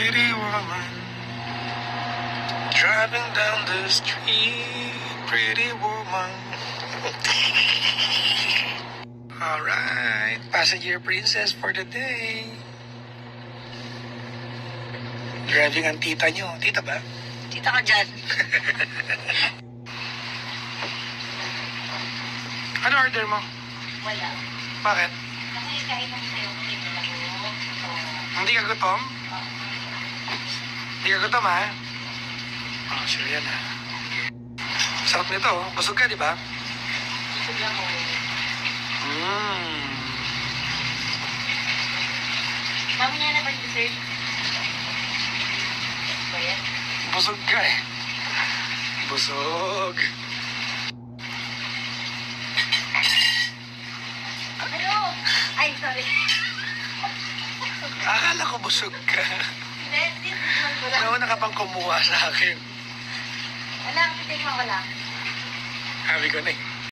pretty woman. Driving down the street, pretty woman. Alright, passenger princess for the day. Driving ang tita nyo. Tita ba? Tita ka dyan. Ano order mo? Wala. Bakit? Kasi kahit ako sa'yo, hindi ko lang ito. Hindi ka gutom? Hindi ka gutom, ha? Oh, sure yan, ha? Sarap nito, oh. Busog ka, di ba? Busog lang ako. Mamaya na ba yung dessert? Ba yan? Busog ka, eh. Busog. Ano? Ay, sorry. Akala ko busog ka. Hindi naman ko lang. Nauna ka pang kumuha sa akin. Wala, titigman ko lang. Sabi ko na, eh.